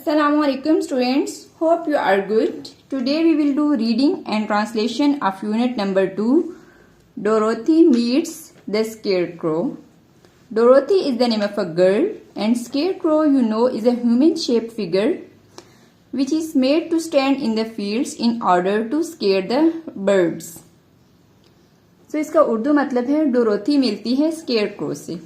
Assalamualaikum students, hope you are good. Today we will do reading and translation of unit number 2, Dorothy meets the Scarecrow. Dorothy is the name of a girl and Scarecrow is a human shaped figure which is made to stand in the fields in order to scare the birds. So इसका उर्दू मतलब है Dorothy मिलती है scarecrow से.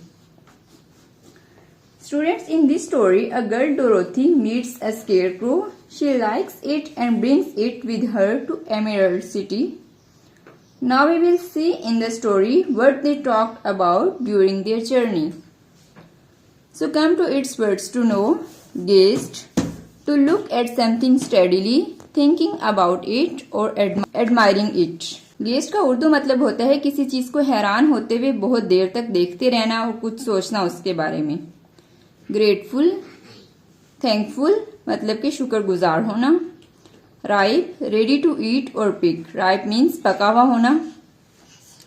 Students, in this story, a girl Dorothy meets a scarecrow. She likes it and brings it with her to Emerald City. Now we will see in the story what they talked about during their journey. So come to its words to know, gazed, to look at something steadily, thinking about it or admiring it. Guest का उर्दू मतलब होता है किसी चीज को हैरान होते हुए बहुत देर तक देखते रहना और कुछ सोचना उसके बारे में. ग्रेटफुल, थैंकफुल मतलब कि शुक्रगुजार होना. राइप, रेडी टू ईट और पिक. राइप मीन्स पका हुआ होना,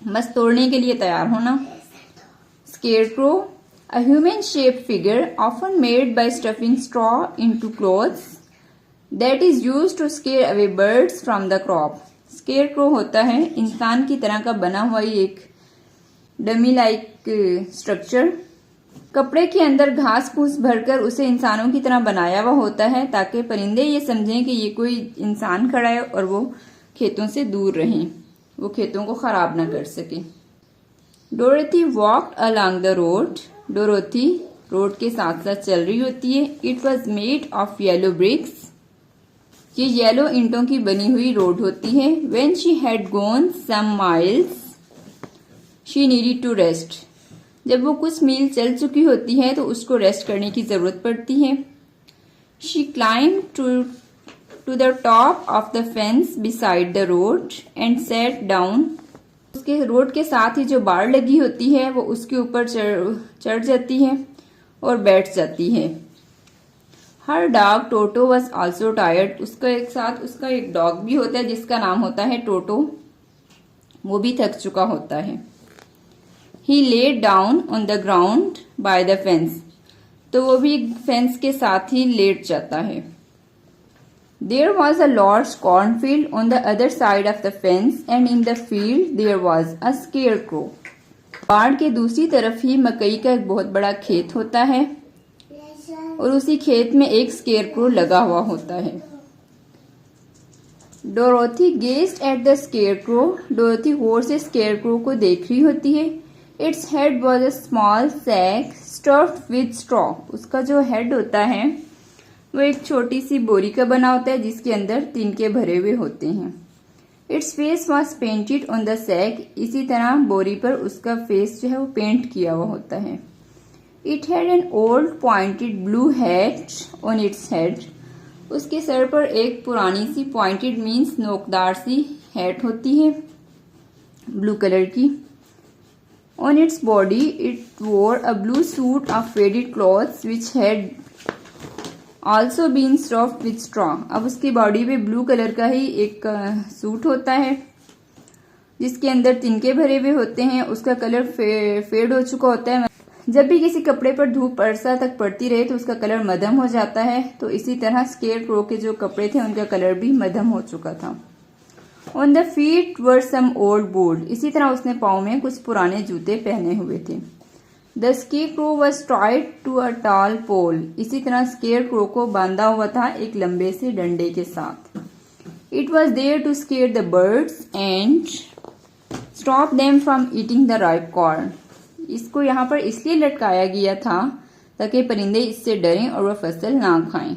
मस्त तोड़ने के लिए तैयार होना. Scarecrow, a human shaped figure often made by stuffing straw into clothes that is used to scare away birds from the crop. Scarecrow होता है इंसान की तरह का बना हुआ एक डमी लाइक स्ट्रक्चर. कपड़े के अंदर घास फूस भरकर उसे इंसानों की तरह बनाया हुआ होता है ताकि परिंदे ये समझें कि ये कोई इंसान खड़ा है और वो खेतों से दूर रहें, वो खेतों को खराब ना कर सके. Dorothy walked along the road. Dorothy road के साथ साथ चल रही होती है. It was made of yellow bricks. ये येलो ईंटों की बनी हुई रोड होती है. When she had gone some miles she needed to rest. जब वो कुछ मील चल चुकी होती है तो उसको रेस्ट करने की जरूरत पड़ती है. She climb to the top of the fence beside the road and set down. उसके रोड के साथ ही जो बाड़ लगी होती है वो उसके ऊपर चढ़ जाती है और बैठ जाती है. Her dog Toto was also tired. उसका एक साथ उसका एक डॉग भी होता है जिसका नाम होता है टोटो. वो भी थक चुका होता है. He lay down on the ground by the fence. तो वो भी फेंस के साथ ही लेट जाता है. There was a large cornfield on the other side of the fence and in the field there was a scarecrow. बाड़ के दूसरी तरफ ही मकई का एक बहुत बड़ा खेत होता है और उसी खेत में एक स्केयरक्रो लगा हुआ होता है. Dorothy gazed at the scarecrow. Dorothy गौर से स्केयरक्रो को देख रही होती है. Its head was a small sack stuffed with straw. उसका जो हेड होता है वो एक छोटी सी बोरी का बना होता है जिसके अंदर तिनके भरे हुए होते हैं. Its face was painted on the sack. इसी तरह बोरी पर उसका फेस जो है वो पेंट किया हुआ होता है. It had an old pointed blue hat on its head. उसके सर पर एक पुरानी सी pointed means नोकदार सी हैट होती है ब्लू कलर की. On its body, it wore a blue suit of faded cloths which had also been stuffed with straw. अब उसकी बॉडी पे ब्लू कलर का ही एक सूट होता है जिसके अंदर तिनके भरे हुए होते हैं. उसका कलर फेड हो चुका होता है. जब भी किसी कपड़े पर धूप अरसा तक पड़ती रहे तो उसका कलर मध्यम हो जाता है. तो इसी तरह स्केयरक्रो के जो कपड़े थे उनका कलर भी मध्यम हो चुका था. On the feet were some old boots. इसी तरह उसने पाँव में कुछ पुराने जूते पहने हुए थे. The scarecrow was tied to a tall pole. इसी तरह स्केयरक्रो को बांधा हुआ था एक लंबे से डंडे के साथ. It was there to scare the birds and stop them from eating the ripe corn. इसको यहाँ पर इसलिए लटकाया गया था ताकि परिंदे इससे डरें और वह फसल ना खाएं.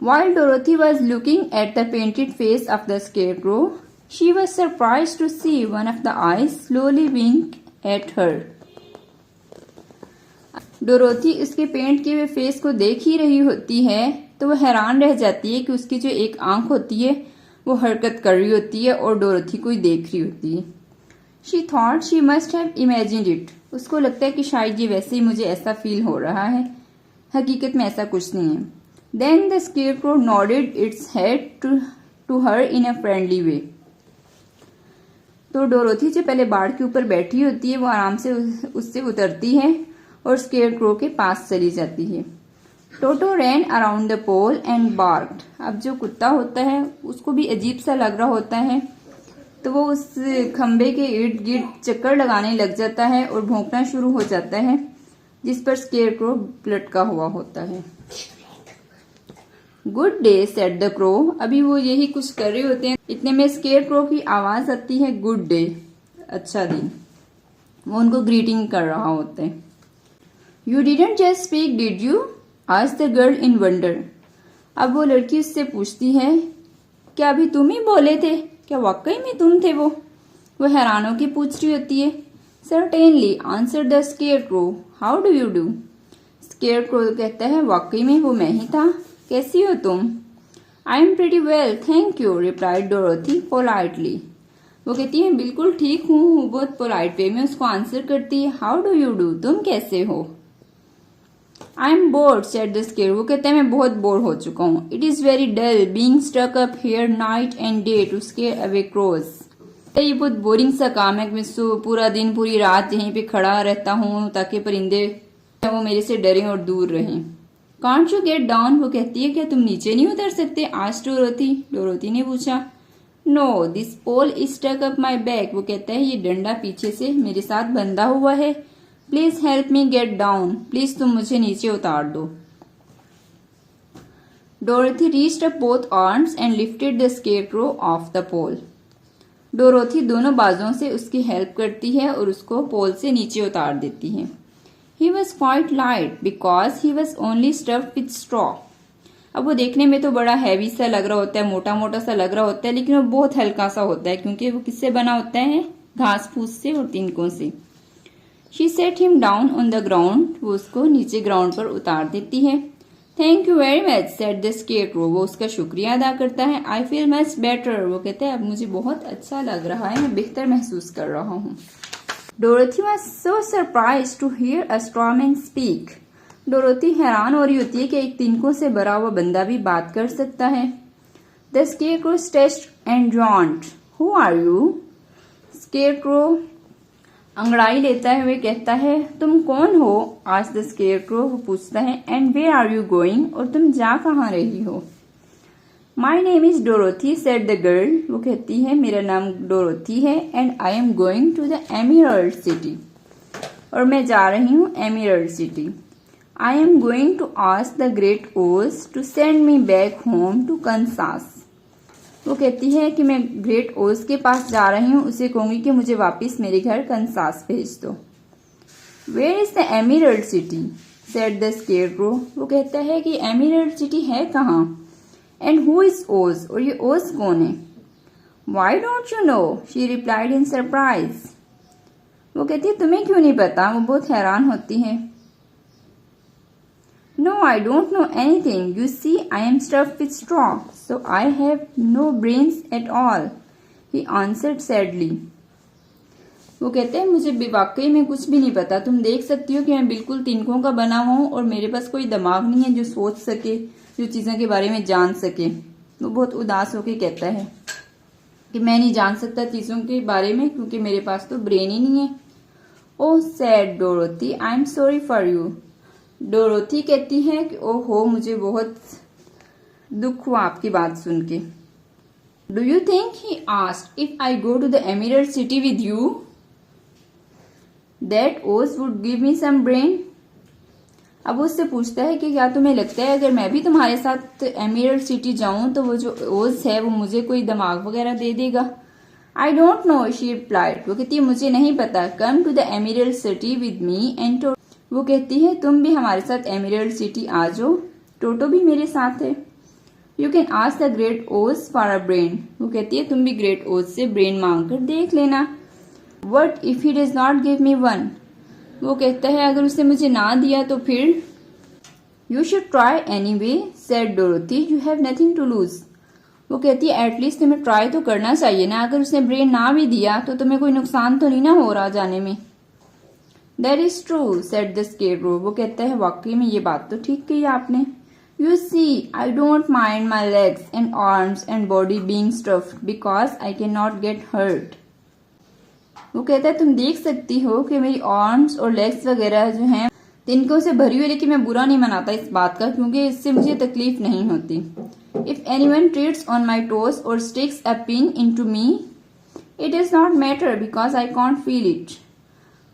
While Dorothy was looking at the painted face of the scarecrow, she was surprised to see one of the eyes slowly wink at her. Dorothy उसके पेंट किए हुए फेस को देख ही रही होती है तो वह हैरान रह जाती है कि उसकी जो एक आंख होती है वो हरकत कर रही होती है और डोरोथी को ही देख रही होती है. She thought she must have imagined it. उसको लगता है कि शायद ये वैसे ही मुझे ऐसा फील हो रहा है, हकीकत में ऐसा कुछ नहीं है. Then the scarecrow nodded its head to her in a friendly way. तो डोरोथी जो पहले बाड़ के ऊपर बैठी होती है वो आराम से उससे उतरती है और स्केयरक्रो के पास चली जाती है. टोटो रैन अराउंड द पोल एंड बार्क्ड। अब जो कुत्ता होता है उसको भी अजीब सा लग रहा होता है, तो वो उस खंबे के इर्द गिर्द चक्कर लगाने लग जाता है और भौंकना शुरू हो जाता है, जिस पर स्केयरक्रो लटका हुआ होता है। Good day said the crow. अभी वो यही कुछ कर रहे होते हैं, इतने में स्केयरक्रो की आवाज आती है, गुड डे, अच्छा दिन। वो उनको ग्रीटिंग कर रहा होता है। You didn't just speak did you, asked the girl in wonder. अब वो लड़की उससे पूछती है, क्या अभी तुम ही बोले थे, क्या वाकई में तुम थे वो हैरान होकर पूछ रही होती है। Certainly answered the scarecrow, how do you do. Scarecrow कहता है, वाकई में वो मैं ही था, कैसी हो तुम। I am pretty well thank you, replied Dorothy politely. वो कहती है, बिल्कुल ठीक हूँ, बहुत पोलाइट वे में उसको आंसर करती है, हाउ डू यू डू, तुम कैसे हो। I am bored said the scare. वो कहते हैं, मैं बहुत बोर हो चुका हूँ। It is very dull being stuck up here night and day to scare away crows. ये बहुत बोरिंग सा काम है, मैं पूरा दिन पूरी रात यहीं पे खड़ा रहता हूँ ताकि परिंदे वो मेरे से डरें और दूर रहें। Can't you get down. वो कहती है, क्या तुम नीचे नहीं उतर सकते, आज डोरोथी ने पूछा। No this pole is stuck up my back. वो कहता है, ये डंडा पीछे से मेरे साथ बंधा हुआ है, please help me get down, please तुम मुझे नीचे उतार दो। Dorothy reached up both arms and lifted the scarecrow off the pole. Dorothy दोनों बाजों से उसकी हेल्प करती है और उसको पोल से नीचे उतार देती है। He was quite light because he was only stuffed with straw. अब वो देखने में तो बड़ा हैवी सा लग रहा होता है, मोटा मोटा सा लग रहा होता है, लेकिन वो बहुत हल्का सा होता है, क्योंकि वो किससे बना होता है, घास फूस से और तिनकों से। She set him down on the ground. वो उसको नीचे ग्राउंड पर उतार देती है। Thank you very much, said the scarecrow. वो उसका शुक्रिया अदा करता है। I feel much better. वो कहते हैं, अब मुझे बहुत अच्छा लग रहा है, मैं बेहतर महसूस कर रहा हूँ। Dorothy was so surprised to hear a straw man speak. Dorothy हैरान हो रही होती है कि एक तिनकों से भरा हुआ बंदा भी बात कर सकता है। The scarecrow stretched and yawned. Who are you? Scarecrow अंगड़ाई लेता हुए कहता है, तुम कौन हो। आज द स्केयरक्रो वो पूछता है, and where are you going, और तुम जा कहाँ रही हो। My name is Dorothy said the girl. वो कहती है, मेरा नाम डोरोथी है, and I am going to the Emerald City, और मैं जा रही हूँ Emerald City. I am going to ask the great Oz to send me back home to Kansas. वो कहती है कि मैं ग्रेट ओज के पास जा रही हूँ, उसे कहूंगी कि मुझे वापस मेरे घर कंसास भेज दो। Where is the Emerald City said the scarecrow. वो कहता है कि एमरल्ड सिटी है कहाँ, एंड हु इज ओज, और ये ओज कौन है। Why don't you know, she replied in surprise. वो कहती है, तुम्हें क्यों नहीं पता। वो बहुत हैरान होती है। No, I don't know anything. You see, I am stuffed with straw, so I have no brains at all. He answered sadly. वो कहते हैं, मुझे वाकई में कुछ भी नहीं पता। तुम देख सकती हो कि मैं बिल्कुल तिनकों का बना हुआ हूँ और मेरे पास कोई दिमाग नहीं है जो सोच सके, जो चीजों के बारे में जान सके। वो बहुत उदास होकर कहता है कि मैं नहीं जान सकता चीजों के बारे में क्योंकि मेरे पास तो ब्रेन ही नहीं है। Oh said Dorothy, I am sorry for you. Dorothy कहती है कि ओहो, मुझे बहुत दुख हुआ आपकी बात सुन के। Do you think, he asked, if I go to the Emerald City with you that Oz would give me some brain. अब उससे पूछता है कि क्या तुम्हें लगता है अगर मैं भी तुम्हारे साथ एमरल्ड सिटी जाऊं तो वो जो ओज है वो मुझे कोई दिमाग वगैरह दे देगा। I don't know, she replied. वो कहती है, मुझे नहीं पता। Come to the Emerald City with me and वो कहती है, तुम भी हमारे साथ एमरल्ड सिटी आ जाओ, टोटो भी मेरे साथ है। You can ask the great ओज फॉर अ ब्रेन। वो कहती है, तुम भी ग्रेट ओज से ब्रेन मांग कर देख लेना। What if he does not give me one. वो कहता है, अगर उसने मुझे ना दिया तो फिर। You should try anyway said Dorothy, you have nothing to lose. वो कहती है, एटलीस्ट तुम्हें ट्राई तो करना चाहिए ना, अगर उसने ब्रेन ना भी दिया तो तुम्हें कोई नुकसान तो नहीं ना हो रहा जाने में। That is true, said the scarecrow. वो कहता है, वाकई में ये बात तो ठीक कही आपने। You see, I don't mind my legs and arms and body being stuffed because I cannot get hurt. वो कहता है, तुम देख सकती हो कि मेरी आर्म्स और लेग्स वगैरह जो हैं तिनकों से भरी हुई, लेकिन मैं बुरा नहीं मनाता इस बात का क्योंकि इससे मुझे तकलीफ नहीं होती। If anyone treats on my toes और sticks a pin into me, it is not matter because I can't feel it.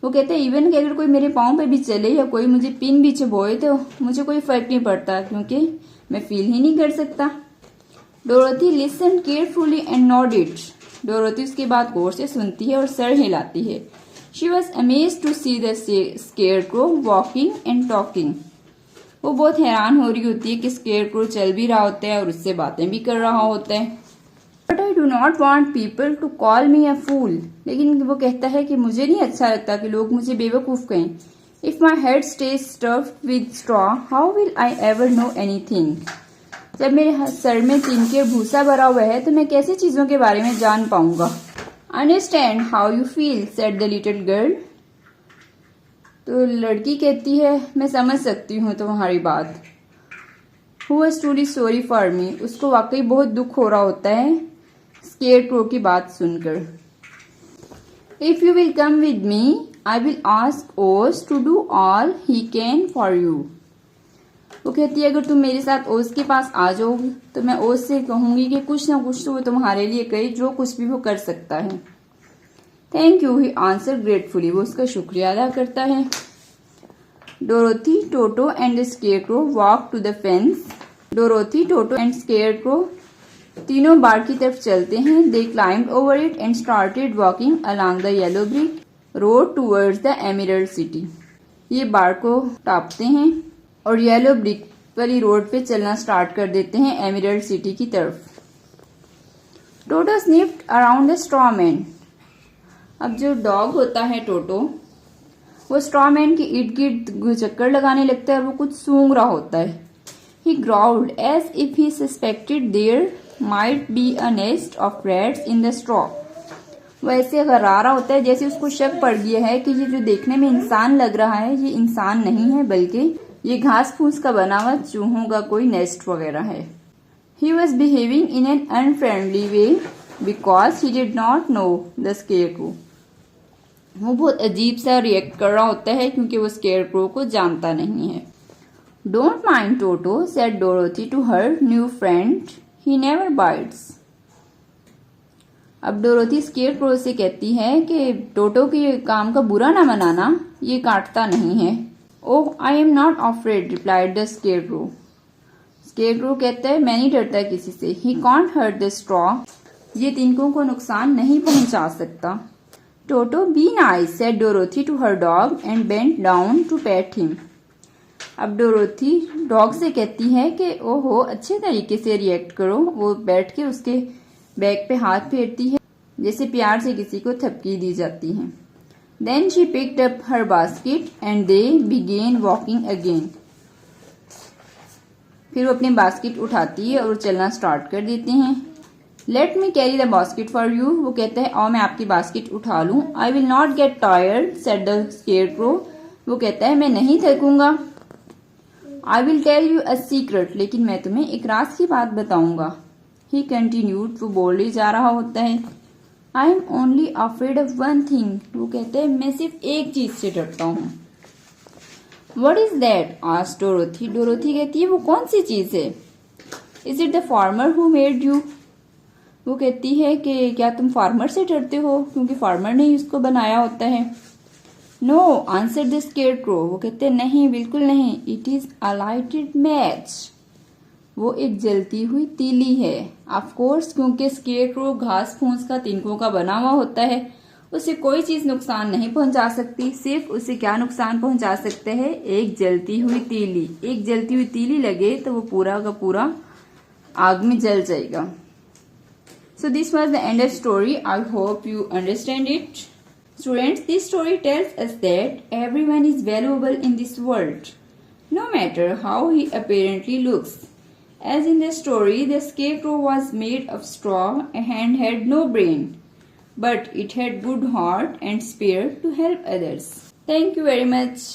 वो कहते हैं इवन कि अगर कोई मेरे पाँव पे भी चले या कोई मुझे पिन भी चबोए तो मुझे कोई फर्क नहीं पड़ता क्योंकि मैं फील ही नहीं कर सकता। Dorothy listen carefully and nodded. Dorothy उसकी बात गौर से सुनती है और सर हिलाती है। She was amazed to see the scarecrow walking and talking. वो बहुत हैरान हो रही होती है कि स्केयरक्रो चल भी रहा होता है और उससे बातें भी कर रहा होता है। But I do not want people to call me a fool. लेकिन वो कहता है कि मुझे नहीं अच्छा लगता कि लोग मुझे बेवकूफ कहें। If my head stage stuffed with straw how will I ever know anything. जब मेरे सर में तिनके भूसा भरा हुआ है तो मैं कैसे चीजों के बारे में जान पाऊंगा। Understand how you feel said the little girl. तो लड़की कहती है मैं समझ सकती हूँ तुम्हारी बात। Who was truly sorry for me. उसको वाकई बहुत दुख हो रहा होता है स्केयरक्रो की बात सुनकर। If you will come with me I will ask Oz to do all he can for you. वो कहती है अगर तुम मेरे साथ ओज के पास आ जाओगे तो मैं ओज से कहूंगी कि कुछ ना कुछ तो वो तुम्हारे लिए करे, जो कुछ भी वो कर सकता है। Thank you he answered gratefully. वो उसका शुक्रिया अदा करता है। Dorothy, Toto and the scarecrow walk to the fence. Dorothy, Toto and scarecrow तीनों बार की तरफ चलते हैं। They climbed over it and started walking along the yellow brick road towards the Emerald City. ये बार को टापते हैं और येलो ब्रिक वाली रोड पे चलना स्टार्ट कर देते हैं एमरल्ड सिटी की तरफ। टोटो sniffed around the straw man. अब जो डॉग होता है टोटो, वो स्ट्रॉ मैन के इर्द गिर्द चक्कर लगाने लगता है और वो कुछ सूंघ रहा होता है। He growled as if he suspected there might be a nest of rats in the straw. वो ऐसे घर्रा रहा होता है जैसे उसको शक पड़ गया है कि ये जो देखने में इंसान लग रहा है ये इंसान नहीं है बल्कि ये घास फूस का बना हुआ चूहों का कोई नेस्ट वगैरह है। He was behaving in an unfriendly way because he did not know the scarecrow. वो बहुत अजीब सा रिएक्ट कर रहा होता है क्योंकि वो स्केयरक्रो को जानता नहीं है। Don't mind Toto said Dorothy to her new friend, he never bites. अब डोरोथी स्केयरक्रो से कहती है कि टोटो के काम का बुरा ना मनाना, ये काटता नहीं है। Oh I am not afraid replied the scarecrow. Scarecrow कहता है मैं नहीं डरता किसी से। He can't hurt the straw. ये तिनकों को नुकसान नहीं पहुंचा सकता। Toto be nice said Dorothy to her dog and bent down to pet him. अब डोरोथी डॉग से कहती है कि ओहो अच्छे तरीके से रिएक्ट करो। वो बैठ के उसके बैक पे हाथ फेरती है जैसे प्यार से किसी को थपकी दी जाती है। Then she picked up her basket and they began walking again. फिर वो अपनी बास्केट उठाती है और चलना स्टार्ट कर देते हैं। Let me carry the basket for you. वो कहता है और मैं आपकी बास्केट उठा लूं। I will not get tired said the scarecrow. वो कहता है मैं नहीं थकूंगा। I will tell you a secret. लेकिन मैं तुम्हें एक राज की बात बताऊंगा। He continued. वो बोल जा रहा होता है I am only afraid of one thing. वो कहते हैं मैं सिर्फ एक चीज से डरता हूँ। What is that asked Dorothy. Dorothy कहती है वो कौन सी चीज है। Is it the farmer who made you. वो कहती है कि क्या तुम फार्मर से डरते हो क्योंकि फार्मर ने ही उसको बनाया होता है। No answer the scarecrow. वो कहते हैं नहीं बिल्कुल नहीं। It is a lighted match. वो एक जलती हुई तीली है। ऑफ कोर्स क्योंकि स्केयरक्रो घास फूस का तिनकों का बना हुआ होता है उसे कोई चीज नुकसान नहीं पहुंचा सकती। सिर्फ उसे क्या नुकसान पहुंचा सकते हैं एक जलती हुई तीली। एक जलती हुई तीली लगे तो वो पूरा का पूरा आग में जल जाएगा। So this was the end of story. I hope you understand it. Students, this story tells us that everyone is valuable in this world, no matter how he apparently looks. As in the story, the scarecrow was made of straw and had no brain, but it had good heart and spirit to help others. Thank you very much.